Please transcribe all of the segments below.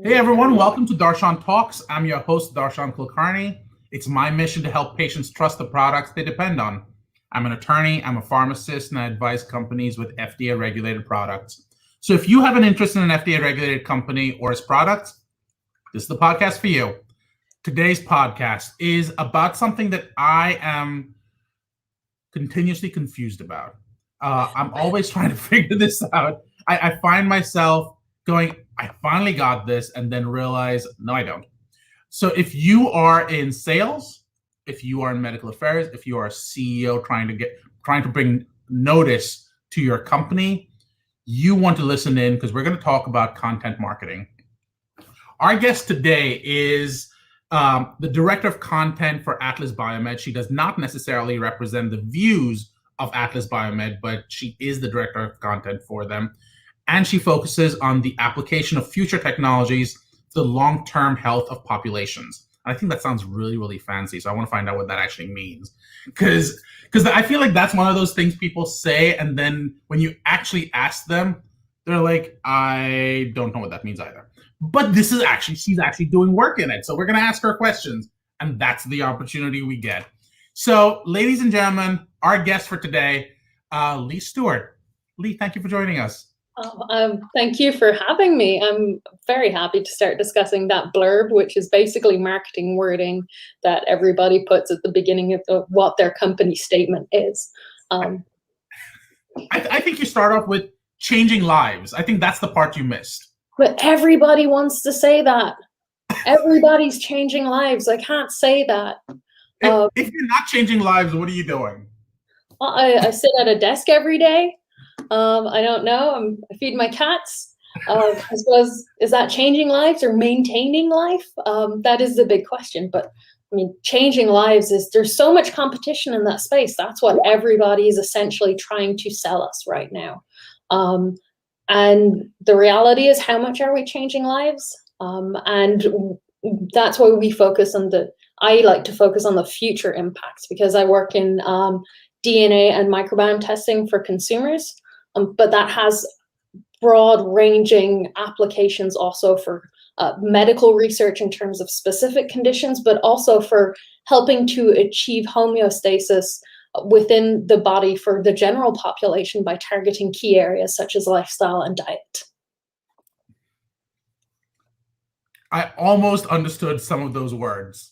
Hey everyone, welcome to DarshanTalks. I'm your host, Darshan Kulkarni. It's my mission to help patients trust the products they depend on. I'm an attorney, I'm a pharmacist, and I advise companies with FDA-regulated products. So if you have an interest in an FDA-regulated company or its products, this is the podcast for you. Today's podcast is about something that I am continuously confused about. I'm always trying to figure this out. I find myself going, I finally got this, and then realize, no, I don't. So if you are in sales, if you are in medical affairs, if you are a CEO trying to bring notice to your company, you want to listen in because we're going to talk about content marketing. Our guest today is the director of content for Atlas Biomed. She does not necessarily represent the views of Atlas Biomed, but she is the director of content for them. And she focuses on the application of future technologies to the long-term health of populations. And I think that sounds really, really fancy. So I want to find out what that actually means. Because I feel like that's one of those things people say, and then when you actually ask them, they're like, I don't know what that means either. But she's actually doing work in it. So we're going to ask her questions, and that's the opportunity we get. So ladies and gentlemen, our guest for today, Leigh Stewart. Leigh, thank you for joining us. Thank you for having me. I'm very happy to start discussing that blurb, which is basically marketing wording that everybody puts at the beginning of what their company statement is. I think you start off with changing lives. I think that's the part you missed. But everybody wants to say that. Everybody's changing lives. I can't say that. If you're not changing lives, what are you doing? I sit at a desk every day. I don't know. I feed my cats. I suppose, is that changing lives or maintaining life? That is the big question. But I mean, changing lives there's so much competition in that space. That's what everybody is essentially trying to sell us right now. And the reality is, how much are we changing lives? And that's why I like to focus on the future impacts, because I work in DNA and microbiome testing for consumers. But that has broad-ranging applications also for medical research in terms of specific conditions, but also for helping to achieve homeostasis within the body for the general population by targeting key areas such as lifestyle and diet. I almost understood some of those words.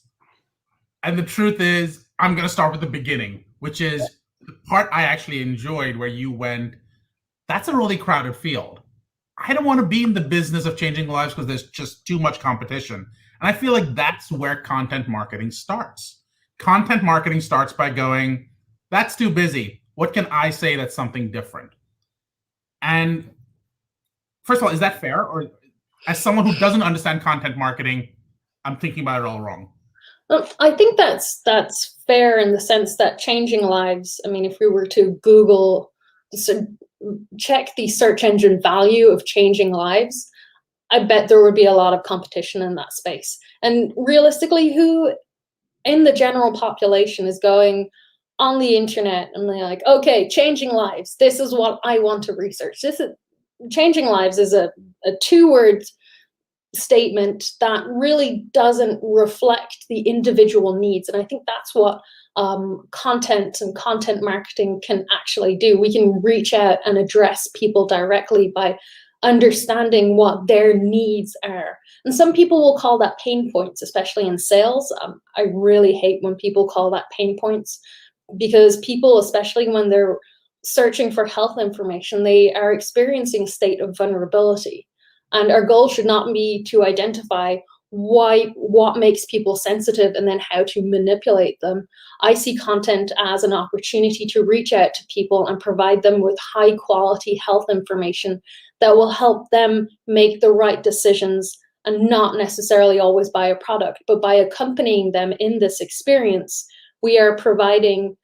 And the truth is, I'm going to start with the beginning, which is the part I actually enjoyed, where you went, that's a really crowded field. I don't want to be in the business of changing lives because there's just too much competition. And I feel like that's where content marketing starts. Content marketing starts by going, that's too busy. What can I say that's something different? And first of all, is that fair? Or as someone who doesn't understand content marketing, I'm thinking about it all wrong? I think that's fair in the sense that changing lives, I mean, if we were to Google, check the search engine value of changing lives, I bet there would be a lot of competition in that space. And realistically, who in the general population is going on the internet and they're like, okay, changing lives, this is what I want to research. Changing lives is a two-word statement that really doesn't reflect the individual needs. And I think that's what content and content marketing can actually do. We can reach out and address people directly by understanding what their needs are. And some people will call that pain points, especially in sales. I really hate when people call that pain points, because people, especially when they're searching for health information, they are experiencing a state of vulnerability. And our goal should not be to identify what makes people sensitive and then how to manipulate them. I see content as an opportunity to reach out to people and provide them with high quality health information that will help them make the right decisions, and not necessarily always buy a product, but by accompanying them in this experience, we are providing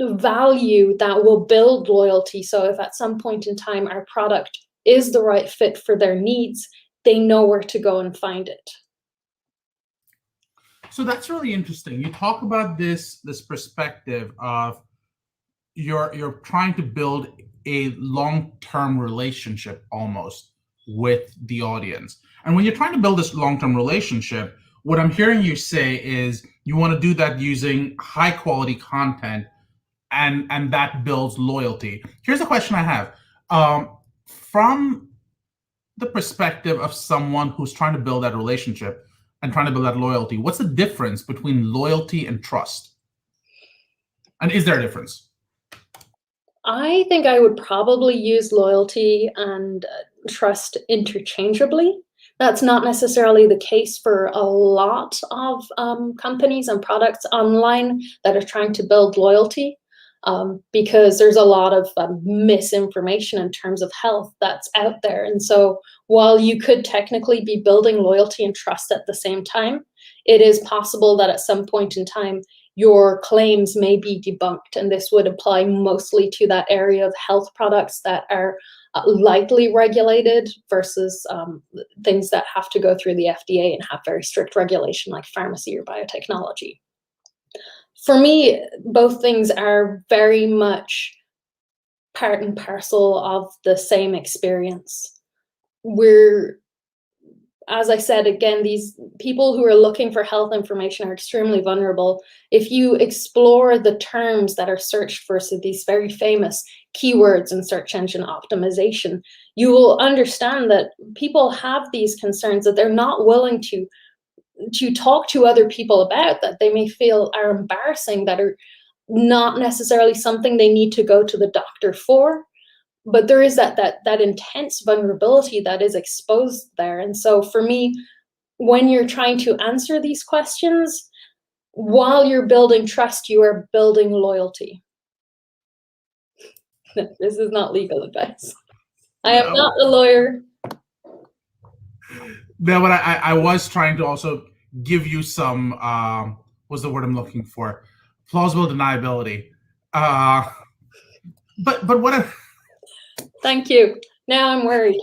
value that will build loyalty. So if at some point in time our product is the right fit for their needs, they know where to go and find it. So that's really interesting. You talk about this perspective of you're trying to build a long-term relationship almost with the audience. And when you're trying to build this long-term relationship, what I'm hearing you say is you want to do that using high quality content, and that builds loyalty. Here's a question I have. From the perspective of someone who's trying to build that relationship and trying to build that loyalty, what's the difference between loyalty and trust? And is there a difference? I think I would probably use loyalty and trust interchangeably. That's not necessarily the case for a lot of companies and products online that are trying to build loyalty, because there's a lot of misinformation in terms of health that's out there. And so while you could technically be building loyalty and trust at the same time, it is possible that at some point in time, your claims may be debunked. And this would apply mostly to that area of health products that are lightly regulated versus things that have to go through the FDA and have very strict regulation like pharmacy or biotechnology. For me, both things are very much part and parcel of the same experience. As I said, again, these people who are looking for health information are extremely vulnerable. If you explore the terms that are searched for, so these very famous keywords in search engine optimization, you will understand that people have these concerns that they're not willing to talk to other people about, that they may feel are embarrassing, that are not necessarily something they need to go to the doctor for. But there is that intense vulnerability that is exposed there. And so for me, when you're trying to answer these questions, while you're building trust, you are building loyalty. This is not legal advice. I am not a lawyer. No, but I was trying to also give you some, what's the word I'm looking for? Plausible deniability. But what I... Thank you. Now I'm worried.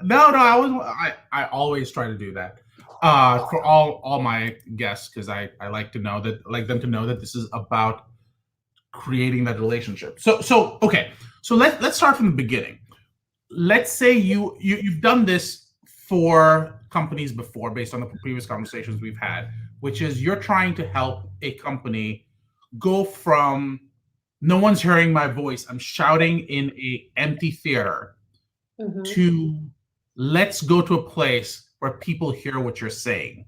No, I always try to do that for all my guests, because I like them to know that this is about creating that relationship. So okay. So let's start from the beginning. Let's say you've done this for companies before, based on the previous conversations we've had, which is you're trying to help a company go from no one's hearing my voice, I'm shouting in a empty theater, to let's go to a place where people hear what you're saying.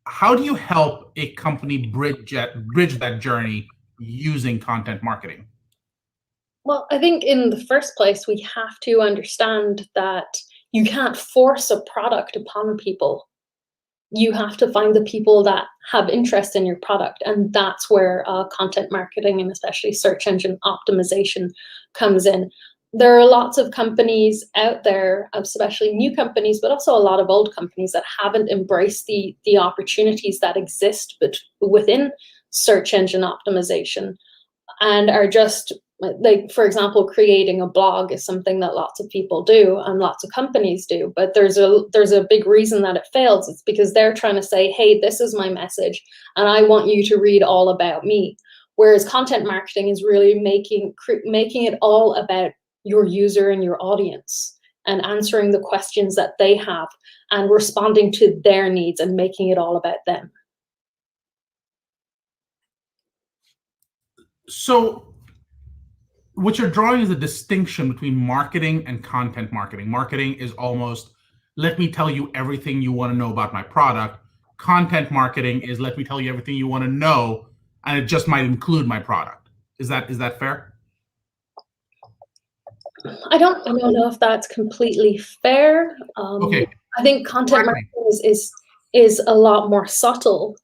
How do you help a company bridge that journey using content marketing? Well, I think in the first place, we have to understand that you can't force a product upon people. You have to find the people that have interest in your product. And that's where content marketing and especially search engine optimization comes in. There are lots of companies out there, especially new companies, but also a lot of old companies that haven't embraced the opportunities that exist within search engine optimization, and are just, like, for example, creating a blog is something that lots of people do and lots of companies do, but there's a big reason that it fails. It's because they're trying to say, hey, this is my message and I want you to read all about me. Whereas content marketing is really making it all about your user and your audience, and answering the questions that they have and responding to their needs and making it all about them. So what you're drawing is a distinction between marketing and content marketing. Marketing is almost, let me tell you everything you want to know about my product. Content marketing is, let me tell you everything you want to know, and it just might include my product. Is that fair? I don't know if that's completely fair. Okay. I think content marketing is a lot more subtle.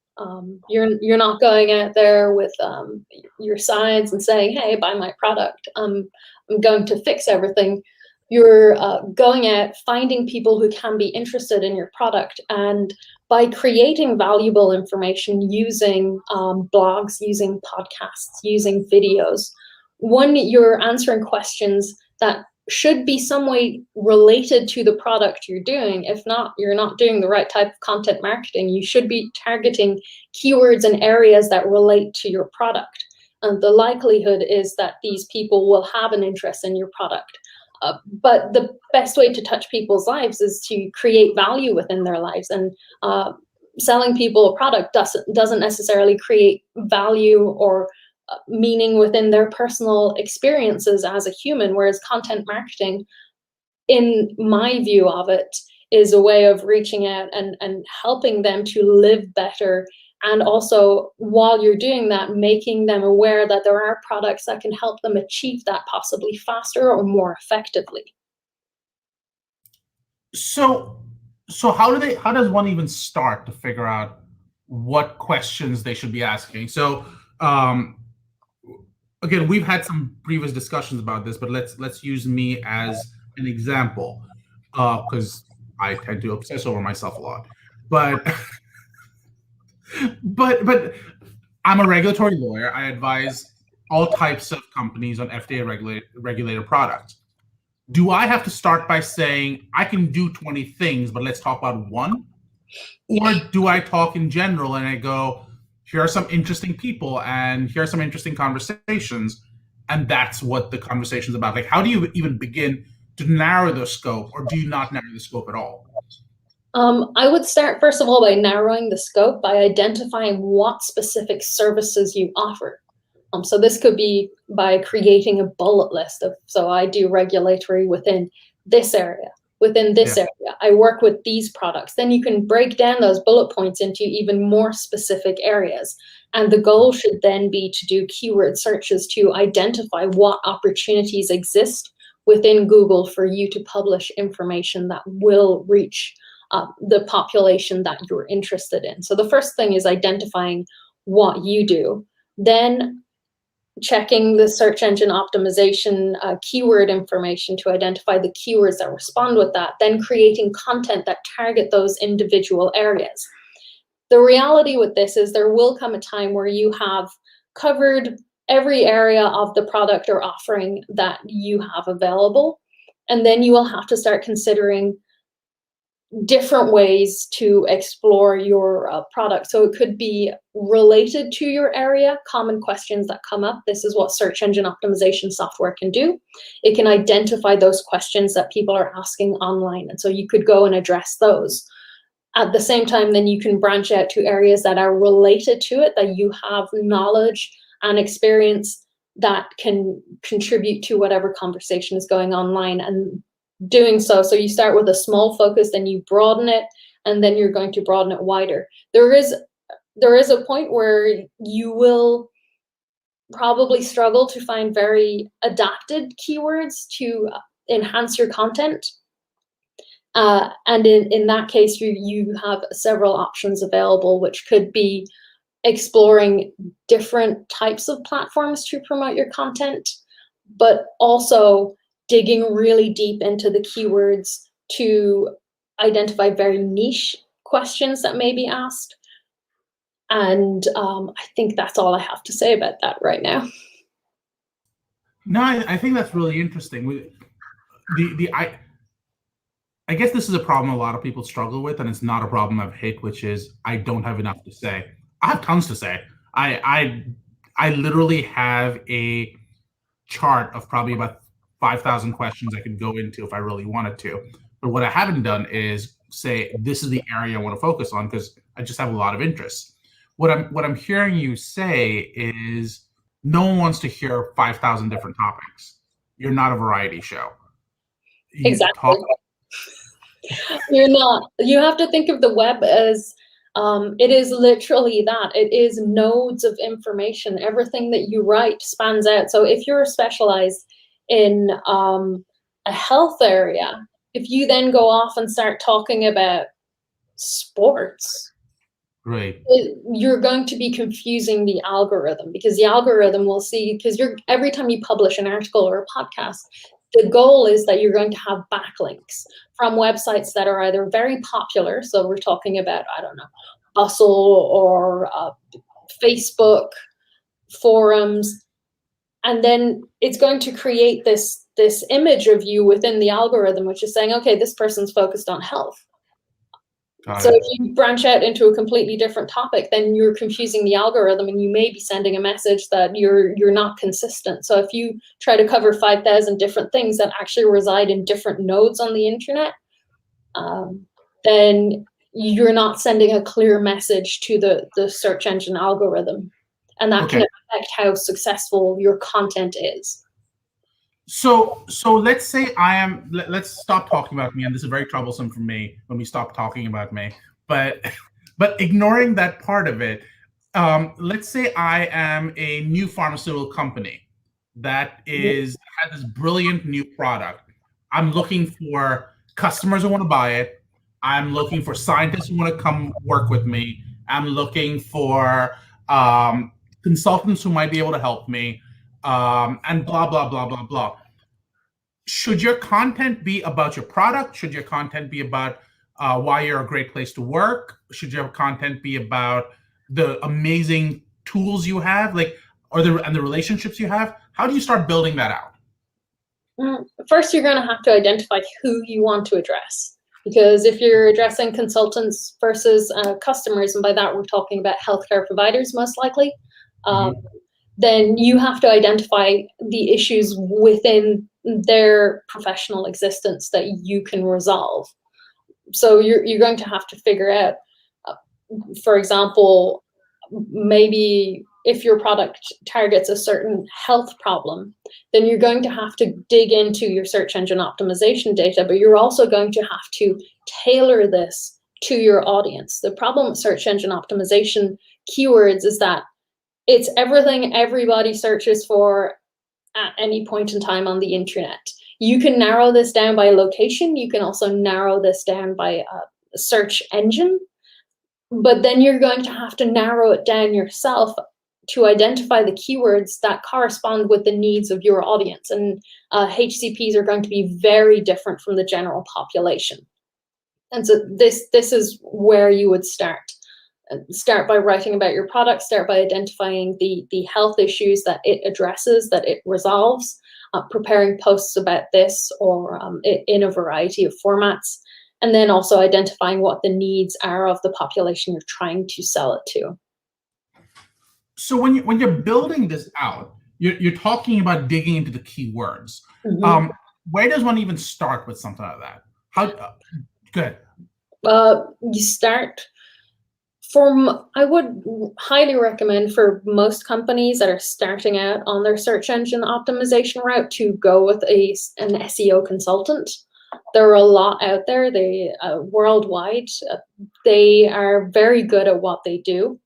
You're not going out there with your signs and saying, hey, buy my product. I'm going to fix everything. You're going out, finding people who can be interested in your product, and by creating valuable information using blogs, using podcasts, using videos, one, you're answering questions that should be some way related to the product you're doing. If not, you're not doing the right type of content marketing. You should be targeting keywords and areas that relate to your product. And the likelihood is that these people will have an interest in your product. But the best way to touch people's lives is to create value within their lives. And selling people a product doesn't necessarily create value or meaning within their personal experiences as a human, whereas content marketing, in my view of it, is a way of reaching out and helping them to live better. And also, while you're doing that, making them aware that there are products that can help them achieve that possibly faster or more effectively. So how does one even start to figure out what questions they should be asking? So again, we've had some previous discussions about this, but let's use me as an example, because I tend to obsess over myself a lot. But but I'm a regulatory lawyer. I advise all types of companies on FDA regulated products. Do I have to start by saying I can do 20 things, but let's talk about one? Or do I talk in general and I go, here are some interesting people and here are some interesting conversations, and that's what the conversation's about? Like, how do you even begin to narrow the scope, or do you not narrow the scope at all? I would start, first of all, by narrowing the scope, by identifying what specific services you offer. So this could be by creating a bullet list of, so I do regulatory within this area, area, I work with these products. Then you can break down those bullet points into even more specific areas. And the goal should then be to do keyword searches to identify what opportunities exist within Google for you to publish information that will reach the population that you're interested in. So the first thing is identifying what you do. Then checking the search engine optimization keyword information to identify the keywords that respond with that, then creating content that target those individual areas. The reality with this is there will come a time where you have covered every area of the product or offering that you have available, and then you will have to start considering different ways to explore your product. So it could be related to your area, common questions that come up. This is what search engine optimization software can do. It can identify those questions that people are asking online. And so you could go and address those. At the same time, then you can branch out to areas that are related to it, that you have knowledge and experience that can contribute to whatever conversation is going online. And doing so you start with a small focus, then you broaden it, and then you're going to broaden it wider. There is a point where you will probably struggle to find very adapted keywords to enhance your content. And in that case, you have several options available, which could be exploring different types of platforms to promote your content, but also digging really deep into the keywords to identify very niche questions that may be asked. And I think that's all I have to say about that right now. No, I think that's really interesting. I guess this is a problem a lot of people struggle with, and it's not a problem I've hit, which is I don't have enough to say. I have tons to say. I literally have a chart of probably about 5,000 questions I could go into if I really wanted to. But what I haven't done is say, this is the area I want to focus on, because I just have a lot of interests. What I'm hearing you say is no one wants to hear 5,000 different topics. You're not a variety show. Exactly. You're not. You have to think of the web as it is literally that. It is nodes of information. Everything that you write spans out. So if you're specialized in a health area, if you then go off and start talking about sports, right, you're going to be confusing the algorithm, because the algorithm will see, because every time you publish an article or a podcast, the goal is that you're going to have backlinks from websites that are either very popular. So we're talking about, I don't know, Bustle or Facebook forums. And then it's going to create this image of you within the algorithm, which is saying, okay, this person's focused on health. Got So if it. you branch out into a completely different topic, then you're confusing the algorithm, and you may be sending a message that you're not consistent. So if you try to cover 5,000 different things that actually reside in different nodes on the internet, then you're not sending a clear message to the search engine algorithm, and that can Okay. affect how successful your content is. So let's say let's stop talking about me, and this is very troublesome for me when we stop talking about me. But ignoring that part of it, let's say I am a new pharmaceutical company that has this brilliant new product. I'm looking for customers who want to buy it. I'm looking for scientists who want to come work with me. I'm looking for consultants who might be able to help me, and blah blah blah blah blah. Should your content be about your product? Should your content be about why you're a great place to work? Should your content be about the amazing tools you have, or the relationships you have? How do you start building that out? First, you're going to have to identify who you want to address. Because if you're addressing consultants versus customers, and by that we're talking about healthcare providers most likely, then you have to identify the issues within their professional existence that you can resolve. So you're going to have to figure out, for example, maybe if your product targets a certain health problem, then you're going to have to dig into your search engine optimization data, but you're also going to have to tailor this to your audience. The problem with search engine optimization keywords is that it's everything everybody searches for at any point in time on the internet. You can narrow this down by location. You can also narrow this down by search engine. But then you're going to have to narrow it down yourself to identify the keywords that correspond with the needs of your audience. And HCPs are going to be very different from the general population. And so this is where you would start. Start by writing about your product, start by identifying the health issues that it addresses, that it resolves, preparing posts about this or in a variety of formats, and then also identifying what the needs are of the population you're trying to sell it to. So when you're building this out, you're talking about digging into the keywords. Where does one even start with something like that? Good. You start I would highly recommend for most companies that are starting out on their search engine optimization route to go with an SEO consultant. There are a lot out there. They worldwide. They are very good at what they do.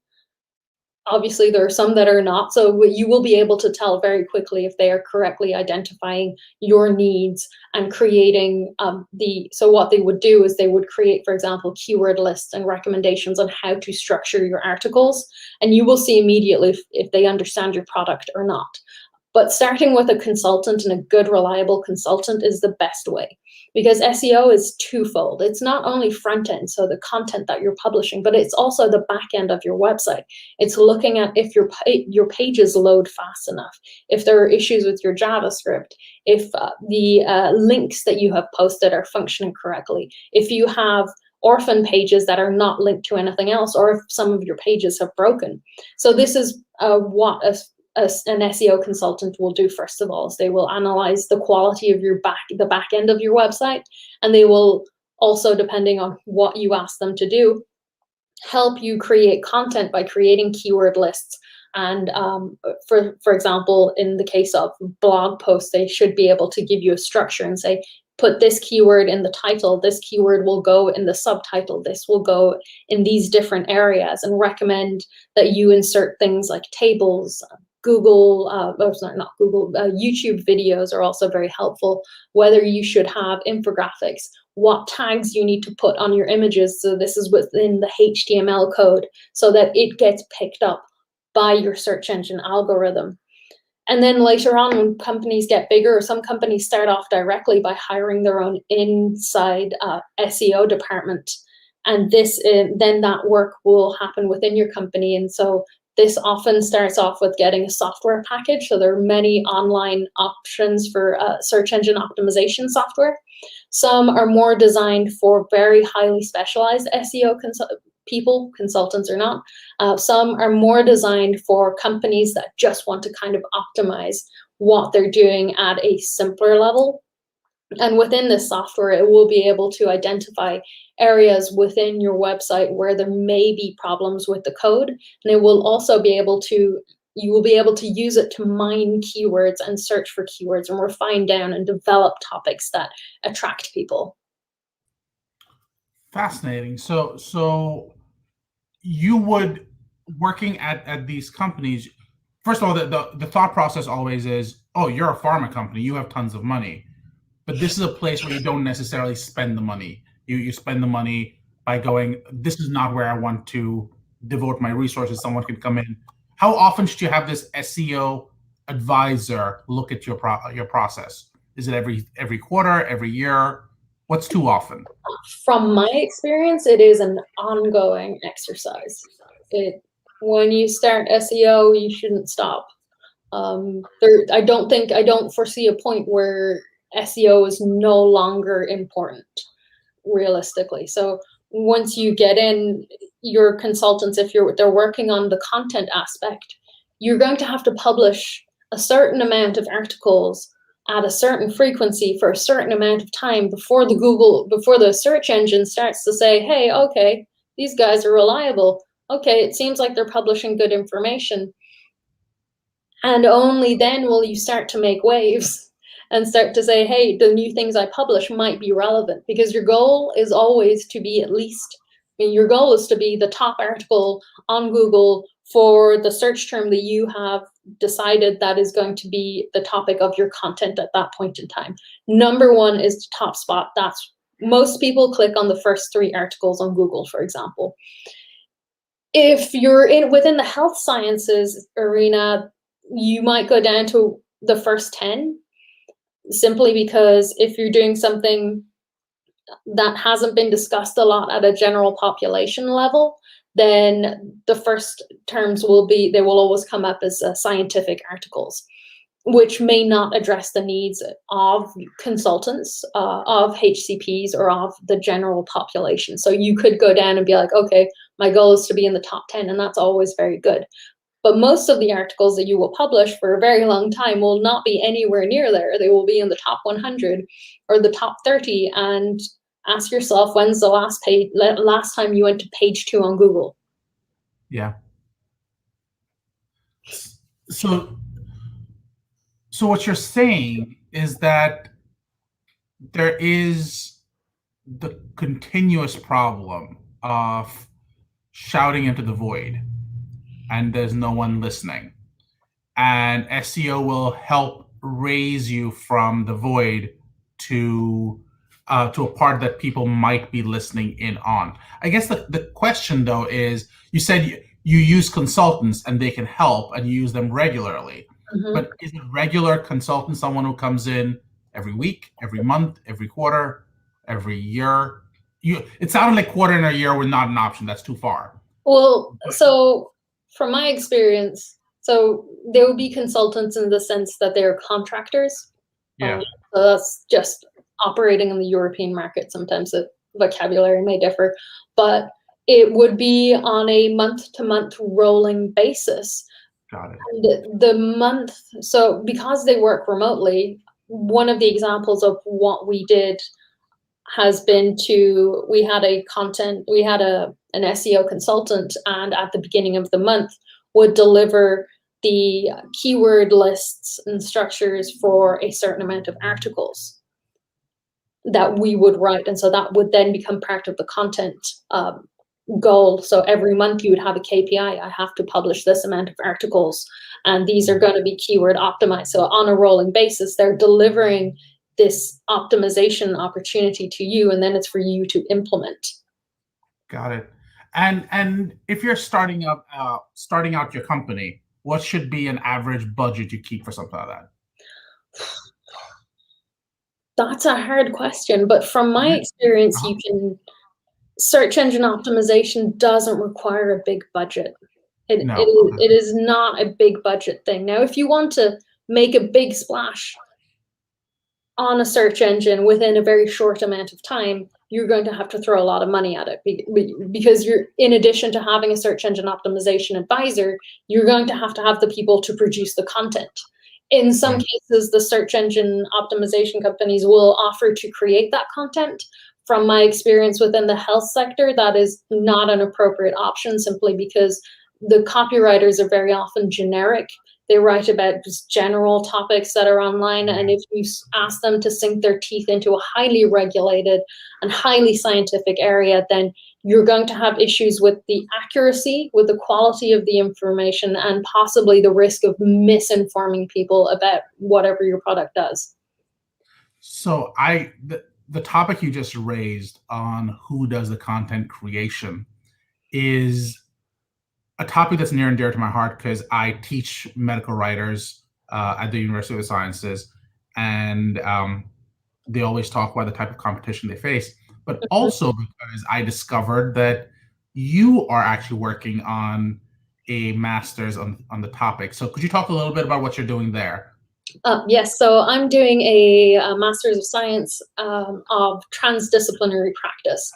Obviously, there are some that are not, so you will be able to tell very quickly if they are correctly identifying your needs and creating so what they would do is they would create, for example, keyword lists and recommendations on how to structure your articles, and you will see immediately if they understand your product or not. But starting with a consultant, and a good, reliable consultant, is the best way, because SEO is twofold. It's not only front end, so the content that you're publishing, but it's also the back end of your website. It's looking at if your pages load fast enough, if there are issues with your JavaScript, if the links that you have posted are functioning correctly, if you have orphan pages that are not linked to anything else, or if some of your pages have broken. So this is what an SEO consultant will do. First of all, is they will analyze the quality of the back end of your website, and they will also, depending on what you ask them to do, help you create content by creating keyword lists. And for example, in the case of blog posts, they should be able to give you a structure and say, put this keyword in the title, this keyword will go in the subtitle, this will go in these different areas, and recommend that you insert things like tables. YouTube videos are also very helpful, whether you should have infographics, what tags you need to put on your images. So this is within the HTML code so that it gets picked up by your search engine algorithm. And then later on, when companies get bigger, or some companies start off directly by hiring their own inside SEO department. And then that work will happen within your company. And so This often starts off with getting a software package. So there are many online options for search engine optimization software. Some are more designed for very highly specialized SEO people, consultants or not. Some are more designed for companies that just want to kind of optimize what they're doing at a simpler level. And within this software, it will be able to identify areas within your website where there may be problems with the code. And it will also be able to, you will be able to use it to mine keywords and search for keywords and refine down and develop topics that attract people. Fascinating. So you would, working at these companies, first of all, the thought process always is, oh, you're a pharma company, you have tons of money. But this is a place where you don't necessarily spend the money. You spend the money by going, this is not where I want to devote my resources. Someone can come in. How often should you have this SEO advisor look at your process? Is it every quarter, every year? What's too often? From my experience, it is an ongoing exercise. When you start SEO, you shouldn't stop. I don't foresee a point where SEO is no longer important, realistically. So once you get in, your consultants, if they're working on the content aspect, you're going to have to publish a certain amount of articles at a certain frequency for a certain amount of time before the search engine starts to say, hey, okay, these guys are reliable. Okay, it seems like they're publishing good information. And only then will you start to make waves and start to say, hey, the new things I publish might be relevant, because your goal is always to be your goal is to be the top article on Google for the search term that you have decided that is going to be the topic of your content at that point in time. Number one is the top spot. Most people click on the first 3 articles on Google, for example. If you're within the health sciences arena, you might go down to the first 10, simply because if you're doing something that hasn't been discussed a lot at a general population level, then the first terms they will always come up as scientific articles, which may not address the needs of consultants, of HCPs, or of the general population. So you could go down and be like, okay, my goal is to be in the top 10, and that's always very good. But most of the articles that you will publish for a very long time will not be anywhere near there. They will be in the top 100 or the top 30. And ask yourself, when's the last time you went to page 2 on Google? Yeah. So what you're saying is that there is the continuous problem of shouting into the void, and there's no one listening. And SEO will help raise you from the void to a part that people might be listening in on. I guess the question, though, is, you said you use consultants and they can help and you use them regularly. Mm-hmm. But is a regular consultant someone who comes in every week, every month, every quarter, every year? It sounded like quarter and a year were not an option. That's too far. Well, so from my experience, so there will be consultants in the sense that they're contractors. Yeah. So that's just operating in the European market. Sometimes the vocabulary may differ, but it would be on a month-to-month rolling basis. Got it. And the month, so because they work remotely, one of the examples of what we did has been we had an SEO consultant, and at the beginning of the month would deliver the keyword lists and structures for a certain amount of articles that we would write. And so that would then become part of the content goal. So every month you would have a KPI. I have to publish this amount of articles, and these are going to be keyword optimized. So on a rolling basis, they're delivering this optimization opportunity to you, and then it's for you to implement. Got it. And if you're starting out your company, what should be an average budget you keep for something like that? That's a hard question, but from my experience, search engine optimization doesn't require a big budget. No. It is not a big budget thing. Now, if you want to make a big splash on a search engine within a very short amount of time, you're going to have to throw a lot of money at it, because you're, in addition to having a search engine optimization advisor, you're going to have the people to produce the content. In some cases, the search engine optimization companies will offer to create that content. From my experience within the health sector, that is not an appropriate option, simply because the copywriters are very often generic. They write about just general topics that are online, and if you ask them to sink their teeth into a highly regulated and highly scientific area, then you're going to have issues with the accuracy, with the quality of the information, and possibly the risk of misinforming people about whatever your product does. So the topic you just raised on who does the content creation is a topic that's near and dear to my heart, because I teach medical writers at the University of the Sciences, and they always talk about the type of competition they face, but also because I discovered that you are actually working on a master's on the topic. So could you talk a little bit about what you're doing there? Yes, so I'm doing a Master's of Science of Transdisciplinary Practice.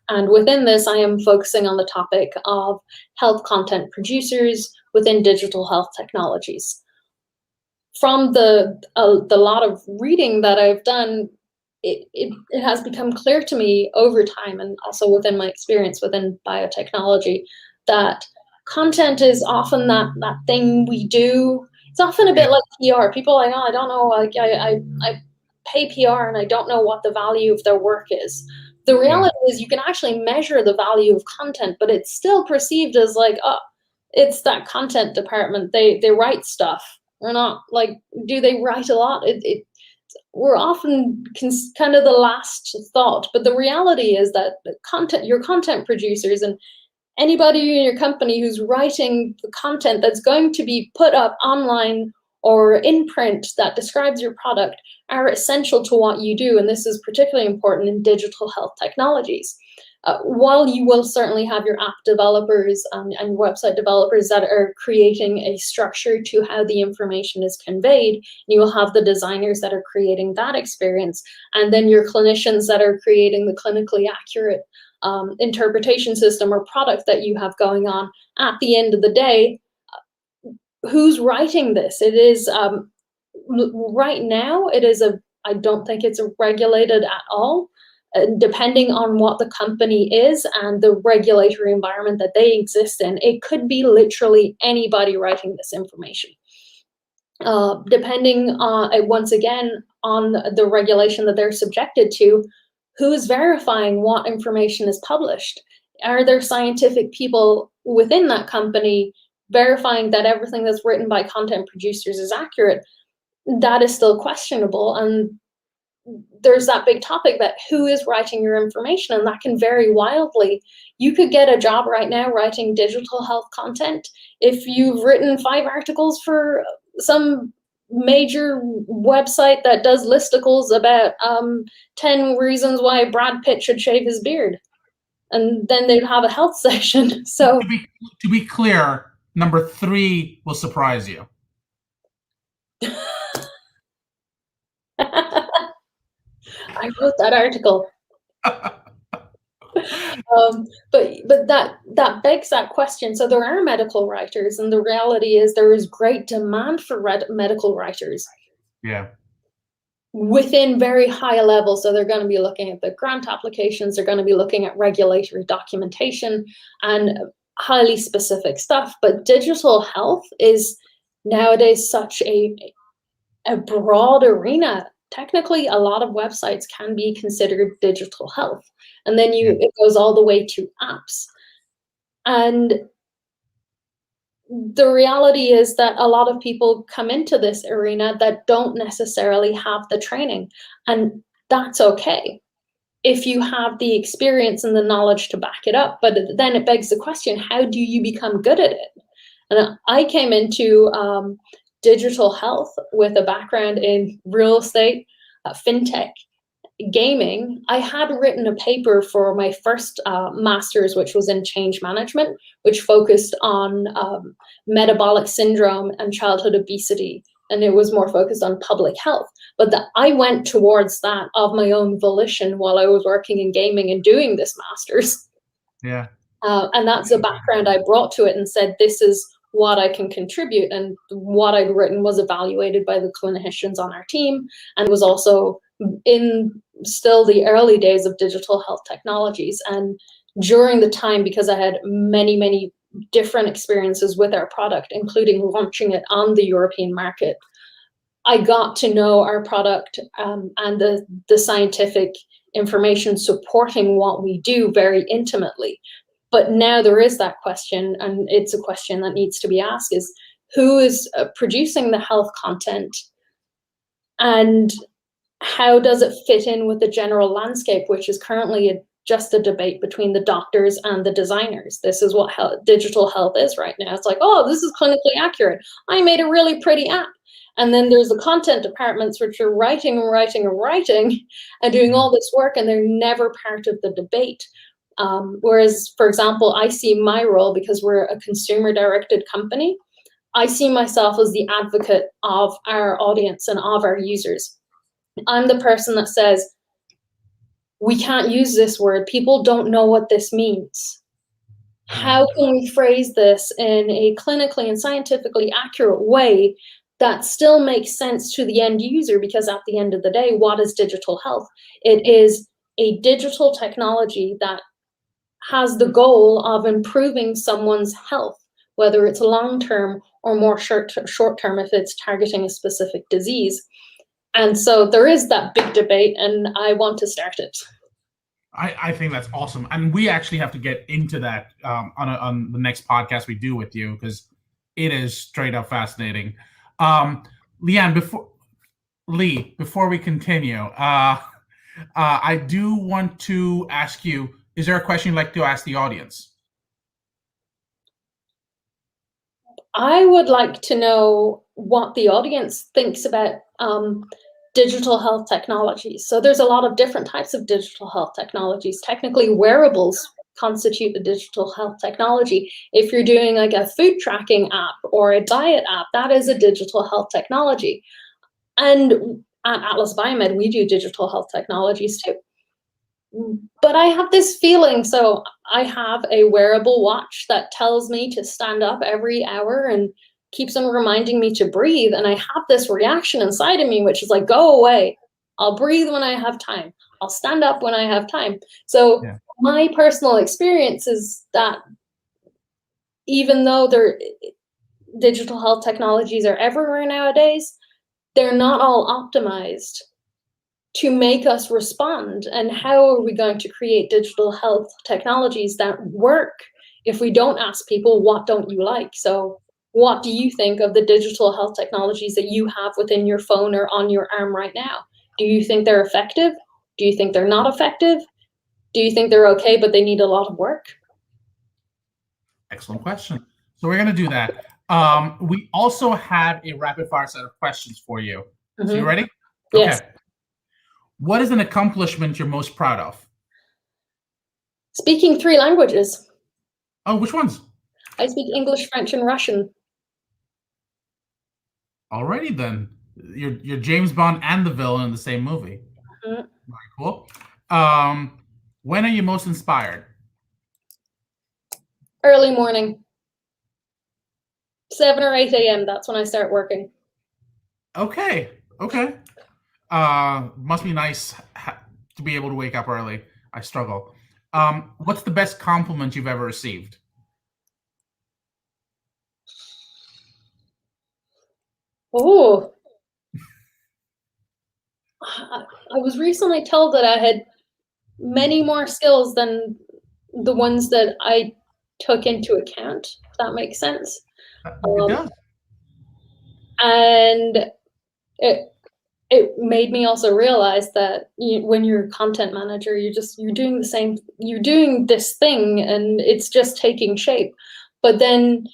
And within this, I am focusing on the topic of health content producers within digital health technologies. From the lot of reading that I've done, it has become clear to me over time, and also within my experience within biotechnology, that content is often that thing we do. It's often a bit like PR. People are like, oh, I don't know, like I pay PR and I don't know what the value of their work is. The reality is you can actually measure the value of content, but it's still perceived as like, oh, it's that content department. They write stuff. Or not, like, do they write a lot? We're often kind of the last thought, but the reality is that your content producers and anybody in your company who's writing the content that's going to be put up online or in print that describes your product are essential to what you do. And this is particularly important in digital health technologies. While you will certainly have your app developers and website developers that are creating a structure to how the information is conveyed, you will have the designers that are creating that experience, and then your clinicians that are creating the clinically accurate interpretation system or product that you have going on. At the end of the day, who's writing this? It is right now, I don't think it's regulated at all. Depending on what the company is and the regulatory environment that they exist in, it could be literally anybody writing this information. Depending on, once again, on the regulation that they're subjected to, who's verifying what information is published? Are there scientific people within that company verifying that everything that's written by content producers is accurate? That is still questionable. And there's that big topic that who is writing your information, and that can vary wildly. You could get a job right now writing digital health content if you've written 5 articles for some major website that does listicles about 10 reasons why Brad Pitt should shave his beard, and then they'd have a health section. So to be clear, number 3 will surprise you. I wrote that article. But that begs that question. So there are medical writers, and the reality is there is great demand for medical writers. Yeah. Within very high levels. So they're going to be looking at the grant applications, they're going to be looking at regulatory documentation and highly specific stuff. But digital health is nowadays such a broad arena. Technically, a lot of websites can be considered digital health. And then it goes all the way to apps. And the reality is that a lot of people come into this arena that don't necessarily have the training. And that's okay if you have the experience and the knowledge to back it up. But then it begs the question, how do you become good at it? And I came into digital health with a background in real estate, fintech, gaming, I had written a paper for my first master's, which was in change management, which focused on metabolic syndrome and childhood obesity. And it was more focused on public health. But I went towards that of my own volition while I was working in gaming and doing this master's. Yeah. And that's the background I brought to it and said, this is what I can contribute. And what I'd written was evaluated by the clinicians on our team, and was also in still the early days of digital health technologies. And during the time, because I had many, many different experiences with our product, including launching it on the European market, I got to know our product and the scientific information supporting what we do very intimately. But now there is that question, and it's a question that needs to be asked, is who is producing the health content, and how does it fit in with the general landscape, which is currently just a debate between the doctors and the designers. This is what digital health is right now. It's like, oh, this is clinically accurate. I made a really pretty app. And then there's the content departments, which are writing and doing all this work, and they're never part of the debate. Whereas, for example, I see my role, because we're a consumer-directed company, I see myself as the advocate of our audience and of our users. I'm the person that says, we can't use this word. People don't know what this means. How can we phrase this in a clinically and scientifically accurate way that still makes sense to the end user? Because at the end of the day, what is digital health? It is a digital technology that has the goal of improving someone's health, whether it's long-term or more short-term if it's targeting a specific disease. And so there is that big debate, and I want to start it. I think that's awesome. And we actually have to get into that on the next podcast we do with you, because it is straight up fascinating. Leigh-Ann, before we continue, I do want to ask you, is there a question you'd like to ask the audience? I would like to know what the audience thinks about digital health technologies. So there's a lot of different types of digital health technologies. Technically, wearables constitute a digital health technology. If you're doing like a food tracking app or a diet app, that is a digital health technology. And at Atlas Biomed, we do digital health technologies too. But I have this feeling, so I have a wearable watch that tells me to stand up every hour and keeps on reminding me to breathe. And I have this reaction inside of me, which is like, go away. I'll breathe when I have time. I'll stand up when I have time. So my personal experience is that even though digital health technologies are everywhere nowadays, they're not all optimized to make us respond. And how are we going to create digital health technologies that work if we don't ask people, what don't you like? So what do you think of the digital health technologies that you have within your phone or on your arm right now? Do you think they're effective? Do you think they're not effective? Do you think they're okay, but they need a lot of work? Excellent question. So we're going to do that. We also have a rapid fire set of questions for you. Mm-hmm. So you ready? Yes. Okay. What is an accomplishment you're most proud of? Speaking 3 languages. Oh, which ones? I speak English, French, and Russian. Alrighty then. You're James Bond and the villain in the same movie. Mm-hmm. Very cool. When are you most inspired? Early morning. 7 or 8 a.m. That's when I start working. Okay. Must be nice to be able to wake up early. I struggle. What's the best compliment you've ever received? Oh, I was recently told that I had many more skills than the ones that I took into account, if that makes sense. It does. And it made me also realize that when you're a content manager, you're doing this thing and it's just taking shape. But then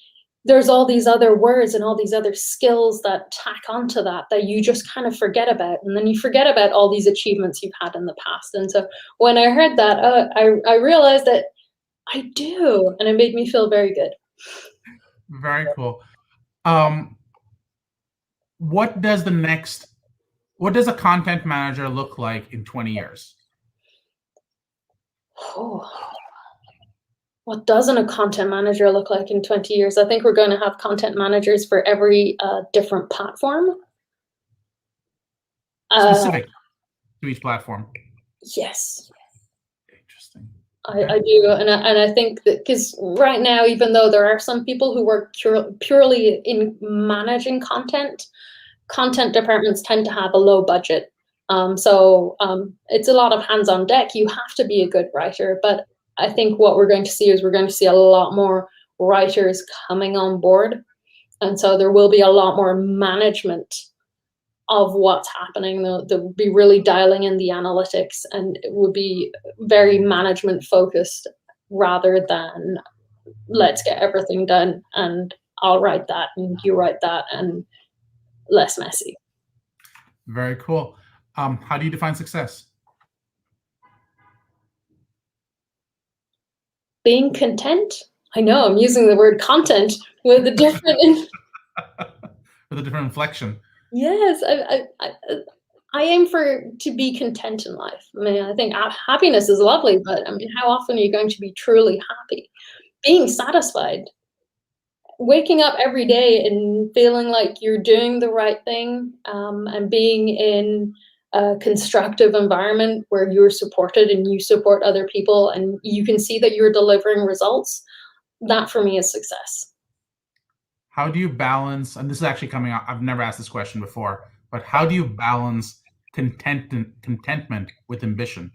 there's all these other words and all these other skills that tack onto that you just kind of forget about. And then you forget about all these achievements you've had in the past. And so when I heard that, I realized that I do, and it made me feel very good. Very cool. What does a content manager look like in 20 years? Oh, what doesn't a content manager look like in 20 years? I think we're going to have content managers for every different platform. Specific to each platform. Yes. Interesting. I do, and I think that because right now, even though there are some people who work purely in managing content departments tend to have a low budget. So it's a lot of hands on deck. You have to be a good writer, but I think what we're going to see is a lot more writers coming on board. And so there will be a lot more management of what's happening. They'll be really dialing in the analytics, and it will be very management focused rather than let's get everything done and I'll write that and you write that, and less messy. Very cool. How do you define success? Being content. I know I'm using the word content with a different with a different inflection. Yes, I aim to be content in life. I mean, I think happiness is lovely, but I mean, how often are you going to be truly happy? Being satisfied, waking up every day and feeling like you're doing the right thing, and being in a constructive environment where you're supported and you support other people and you can see that you're delivering results, that for me is success. How do you balance, and this is actually coming up, I've never asked this question before, but how do you balance contentment with ambition?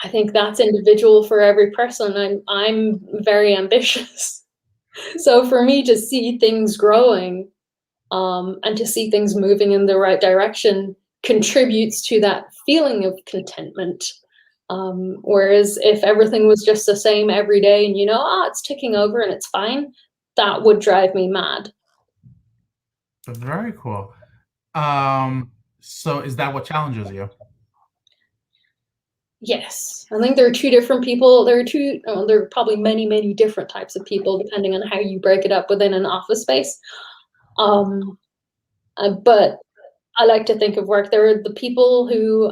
I think that's individual for every person. I'm very ambitious. So for me to see things growing, and to see things moving in the right direction contributes to that feeling of contentment. Whereas if everything was just the same every day and it's ticking over and it's fine, that would drive me mad. Very cool. So is that what challenges you? Yes, I think there are two different people. There are probably many, many different types of people depending on how you break it up within an office space. But I like to think of work. There are the people who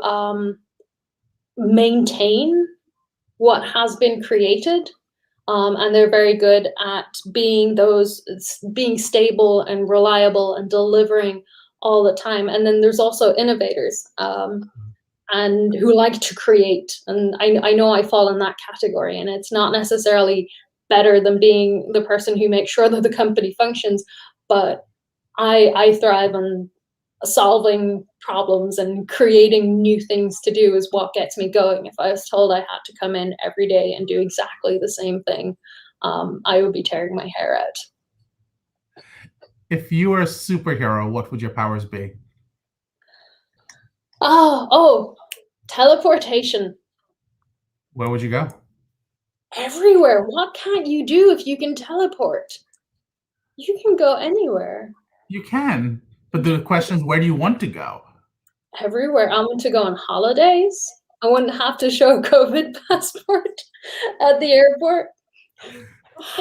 maintain what has been created, and they're very good at being stable and reliable and delivering all the time. And then there's also innovators, and who like to create. And I know I fall in that category, and it's not necessarily better than being the person who makes sure that the company functions, but I thrive on solving problems and creating new things to do is what gets me going. If I was told I had to come in every day and do exactly the same thing, I would be tearing my hair out. If you were a superhero, what would your powers be? Oh, teleportation. Where would you go? Everywhere. What can't you do if you can teleport? You can go anywhere. You can, but the question is, where do you want to go? Everywhere. I want to go on holidays. I wouldn't have to show a COVID passport at the airport.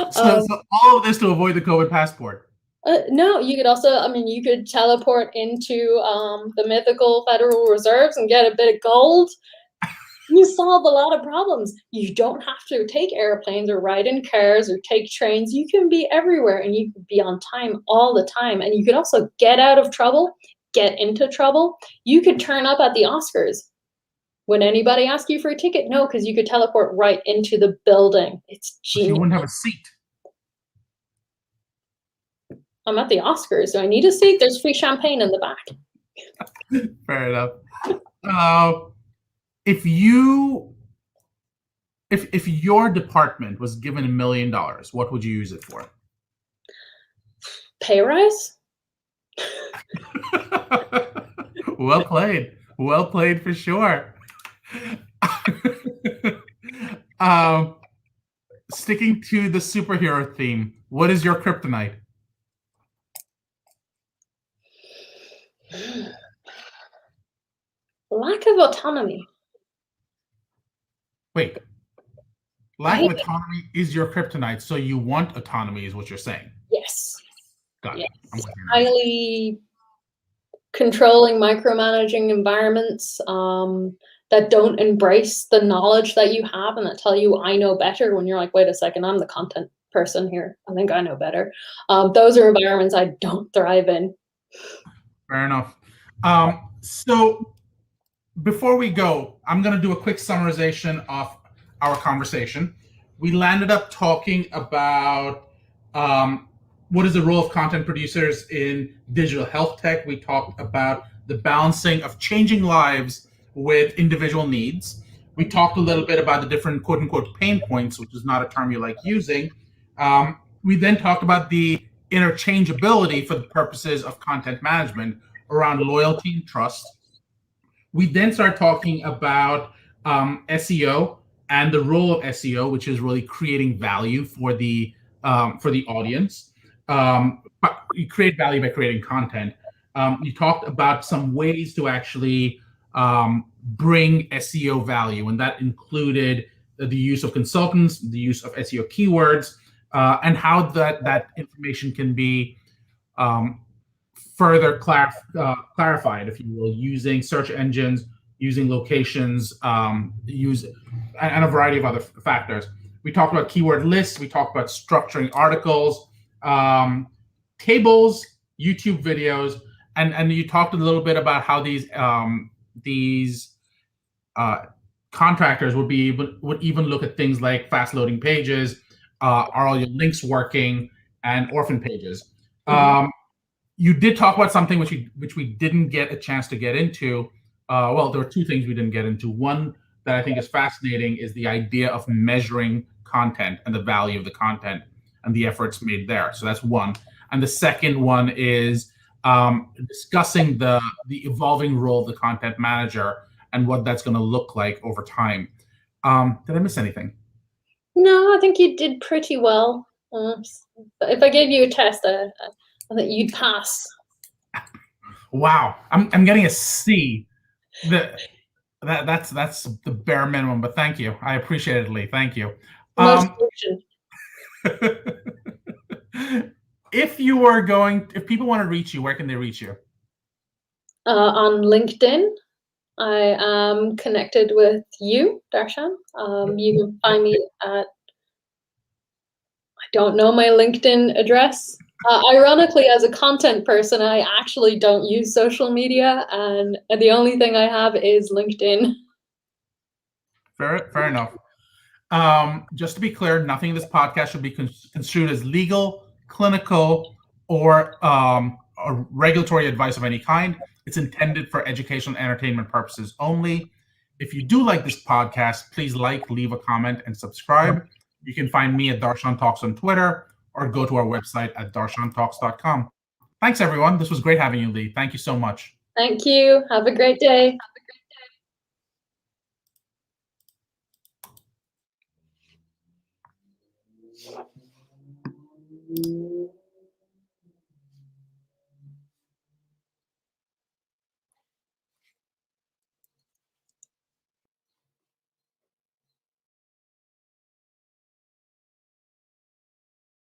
So all of this to avoid the COVID passport? No, you could also, you could teleport into the mythical Federal Reserves and get a bit of gold. You solve a lot of problems. You don't have to take airplanes or ride in cars or take trains. You can be everywhere and you can be on time all the time. And you could also get out of trouble, get into trouble. You could turn up at the Oscars. Would anybody ask you for a ticket? No, because you could teleport right into the building. It's genius. But you wouldn't have a seat. I'm at the Oscars. Do I need a seat? There's free champagne in the back. Fair enough. If your department was given $1 million, what would you use it for? Pay rise? Well played. Well played for sure. sticking to the superhero theme, what is your kryptonite? Lack of autonomy. Wait, lack of autonomy is your kryptonite, so you want autonomy, is what you're saying. Yes. Got yes. it. I'm with you now. Highly controlling, micromanaging environments that don't embrace the knowledge that you have and that tell you, I know better, when you're like, wait a second, I'm the content person here. I think I know better. Those are environments I don't thrive in. Fair enough. So before we go, I'm going to do a quick summarization of our conversation. We landed up talking about what is the role of content producers in digital health tech. We talked about the balancing of changing lives with individual needs. We talked a little bit about the different quote unquote pain points, which is not a term you like using. We then talked about the interchangeability for the purposes of content management around loyalty and trust. We then start talking about SEO and the role of SEO, which is really creating value for the audience. But you create value by creating content. You talked about some ways to actually bring SEO value, and that included the use of consultants, the use of SEO keywords, and how that information can be further clarified, if you will, using search engines, using locations, and a variety of other factors. We talked about keyword lists. We talked about structuring articles, tables, YouTube videos, and you talked a little bit about how these contractors would even look at things like fast loading pages, are all your links working, and orphan pages. You did talk about something which we didn't get a chance to get into. Well, there were two things we didn't get into. One that I think is fascinating is the idea of measuring content and the value of the content and the efforts made there. So that's one. And the second one is discussing the evolving role of the content manager and what that's going to look like over time. Did I miss anything? No, I think you did pretty well. If I gave you a test, I think you'd pass. Wow, I'm getting a C. That's the bare minimum, but thank you. I appreciate it, Leigh. Thank you. If people want to reach you, where can they reach you? On LinkedIn. I am connected with you, Darshan. You can find me at, I don't know my LinkedIn address. Ironically, as a content person, I actually don't use social media, and the only thing I have is LinkedIn. Fair enough. Just to be clear, nothing in this podcast should be construed as legal, clinical, or regulatory advice of any kind. It's intended for educational and entertainment purposes only. If you do like this podcast, please leave a comment, and subscribe. You can find me at DarshanTalks on Twitter, or go to our website at DarshanTalks.com. Thanks, everyone. This was great having you, Leigh. Thank you so much. Thank you. Have a great day.